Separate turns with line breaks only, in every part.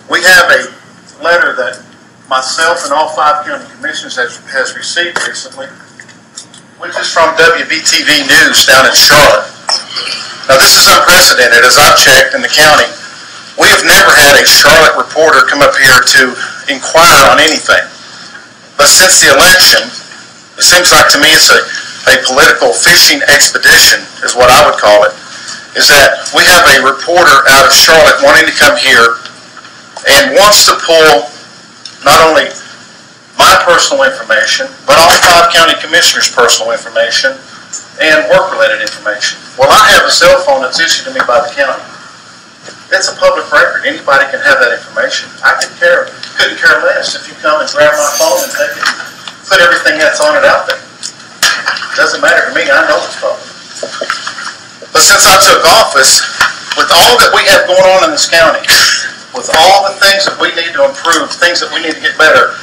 We have a letter that myself and all 5 county commissioners has received recently, which is from WBTV News down in Charlotte. Now this is unprecedented. As I've checked in the county, we have never had a Charlotte reporter come up here to inquire on anything. But since the election, it seems like to me it's a political fishing expedition is what I would call it, is that we have a reporter out of Charlotte wanting to come here and wants to pull not only my personal information, but all 5 county commissioners' personal information and work-related information. Well, I have a cell phone that's issued to me by the county. It's a public record. Anybody can have that information. I couldn't care less if you come and grab my phone and take it, put everything that's on it out there. It doesn't matter to me. I know it's public. But since I took office, with all that we have going on in this county, with all the things that we need to improve, things that we need to get better,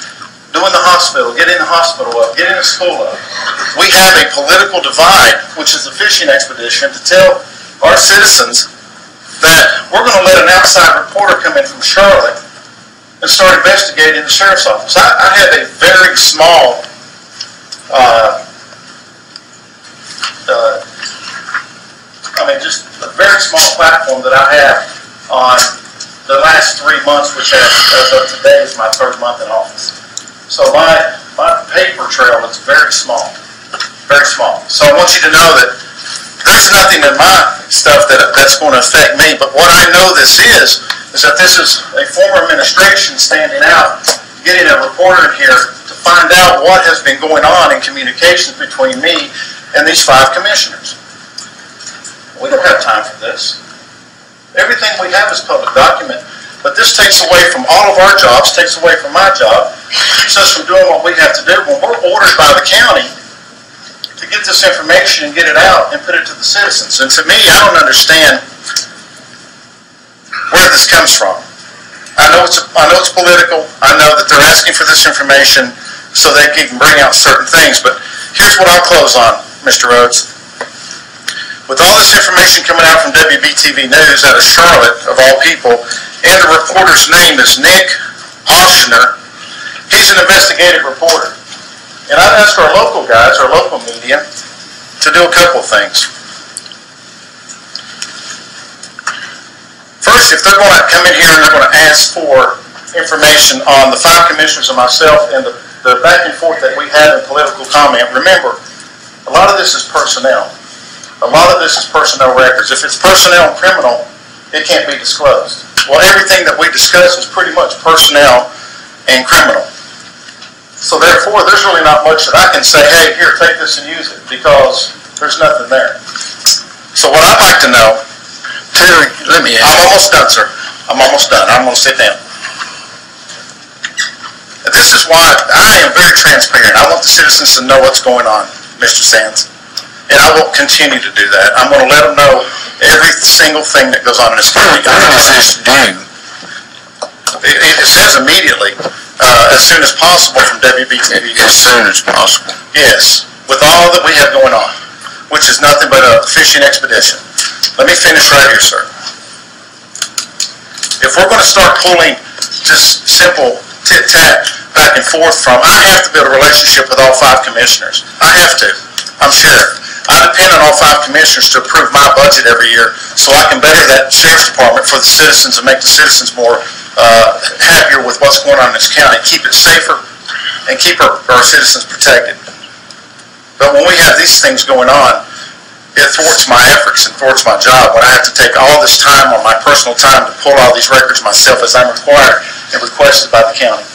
doing the hospital, getting the hospital up, getting the school up, we have a political divide, which is a fishing expedition, to tell our citizens that we're going to let an outside reporter come in from Charlotte and start investigating the sheriff's office. I have a very small just a very small platform that I have on the last 3 months, which as of today is my 3rd month in office. So my paper trail is very small, very small. So I want you to know that there's nothing in my stuff that's going to affect me, but what I know this is that this is a former administration standing out, getting a reporter in here to find out what has been going on in communications between me and these 5 commissioners. We don't have time for this. Everything we have is public document, but this takes away from all of our jobs, takes away from my job, keeps us from doing what we have to do when we're ordered by the county to get this information and get it out and put it to the citizens. And to me, I don't understand where this comes from. I know it's political. I know that they're asking for this information so they can bring out certain things, but here's what I'll close on, Mr. Rhodes. With all this information coming out from WBTV News out of Charlotte, of all people, and the reporter's name is Nick Oshner, he's an investigative reporter. And I'd ask our local guys, our local media, to do a couple of things. First, if they're going to come in here and they're going to ask for information on the 5 commissioners and myself and the back and forth that we had in political comment, remember, a lot of this is personnel. A lot of this is personnel records. If it's personnel and criminal, it can't be disclosed. Well, everything that we discuss is pretty much personnel and criminal. So therefore, there's really not much that I can say, hey, here, take this and use it, because there's nothing there. So what I'd like to know, Terry, let me ask. I'm almost done, sir. I'm almost done. I'm going to sit down. This is why I am very transparent. I want the citizens to know what's going on, Mr. Sands. And I will continue to do that. I'm going to let them know every single thing that goes on in this county.
When is this due?
It says immediately, as soon as possible from WBTV.
As soon as possible.
Yes, with all that we have going on, which is nothing but a fishing expedition. Let me finish right here, sir. If we're going to start pulling just simple tit-tat back and forth from, I have to build a relationship with all 5 commissioners. I have to. I'm sheriff. I depend on all 5 commissioners to approve my budget every year so I can better that sheriff's department for the citizens and make the citizens more happier with what's going on in this county, keep it safer, and keep our citizens protected. But when we have these things going on, it thwarts my efforts and thwarts my job when I have to take all this time on my personal time to pull all these records myself as I'm required and requested by the county.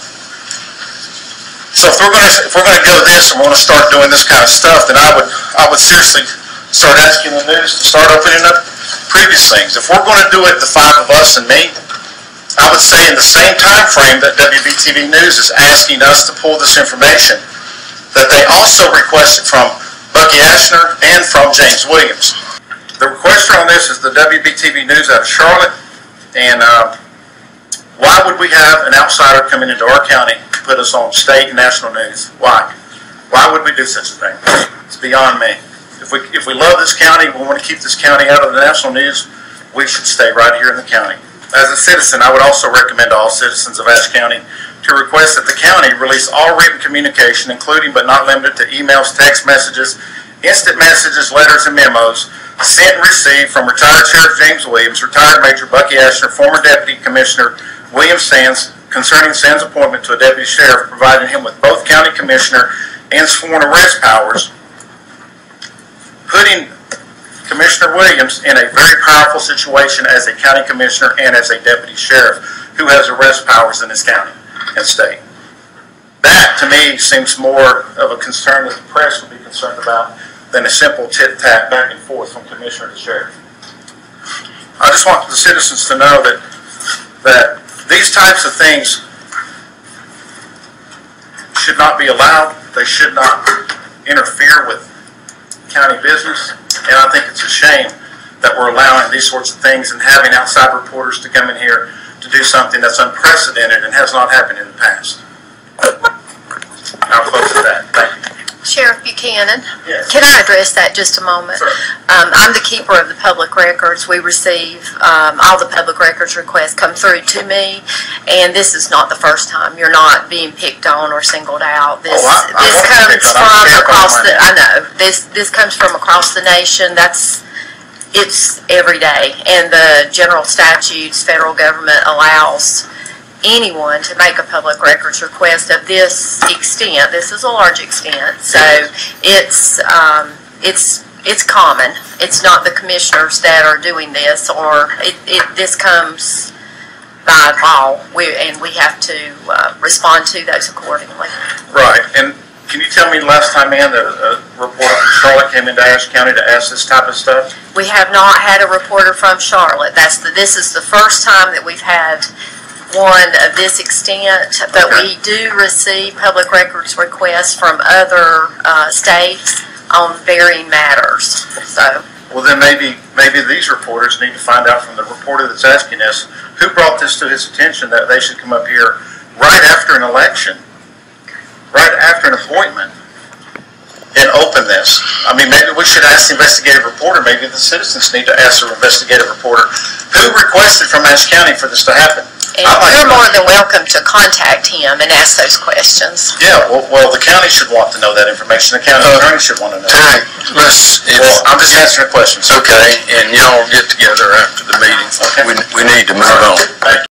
So if we're going to go this and we're going to start doing this kind of stuff, then I would seriously start asking the news to start opening up previous things. If we're going to do it, the 5 of us and me, I would say in the same time frame that WBTV News is asking us to pull this information, that they also request it from Bucky Ashner and from James Williams. The requester on this is the WBTV News out of Charlotte, and why would we have an outsider coming into our county to put us on state and national news? Why? Why would we do such a thing? It's beyond me. If we love this county, we want to keep this county out of the national news, we should stay right here in the county. As a citizen, I would also recommend to all citizens of Ashe County to request that the county release all written communication, including but not limited to emails, text messages, instant messages, letters, and memos sent and received from retired Sheriff James Williams, retired Major Bucky Ashner, former Deputy Commissioner William Sands, concerning Sands' appointment to a Deputy Sheriff, providing him with both County Commissioner and sworn arrest powers, putting Commissioner Williams in a very powerful situation as a County Commissioner and as a Deputy Sheriff who has arrest powers in his county and state. That, to me, seems more of a concern that the press would be concerned about than a simple tit-tat back and forth from Commissioner to Sheriff. I just want the citizens to know that these types of things should not be allowed. They should not interfere with county business, and I think it's a shame that we're allowing these sorts of things and having outside reporters to come in here to do something that's unprecedented and has not happened in the past. I'll close with that. Thank you.
Sheriff Buchanan,
Yes.
can I address that just a moment?
Sure.
I'm the keeper of the public records. We receive all the public records requests come through to me, and this is not the first time. You're not being picked on or singled out. This comes from across the nation. It's every day, and the general statutes, federal government allows anyone to make a public records request of this extent. This is a large extent, so it's common. It's not the commissioners that are doing this, or this comes by law, and we have to respond to those accordingly.
Right, and can you tell me the last time, Ann, that a reporter from Charlotte came into Ashe County to ask this type of stuff?
We have not had a reporter from Charlotte. This is the first time that we've had one of this extent, but
Okay.
we do receive public records requests from other states on varying matters. So,
Well, then maybe these reporters need to find out from the reporter that's asking this, who brought this to his attention that they should come up here right after an election, right after an appointment, and open this. I mean, maybe we should ask the investigative reporter, maybe the citizens need to ask the investigative reporter, who requested from Ashe County for this to happen?
and you're more than welcome to contact him and ask those questions.
Yeah, well, the county should want to know that information. The county attorney should want to know.
Terry,
Well, I'm just answering questions.
okay, and y'all get together after the meeting.
Okay.
We need to move on.
Thank you.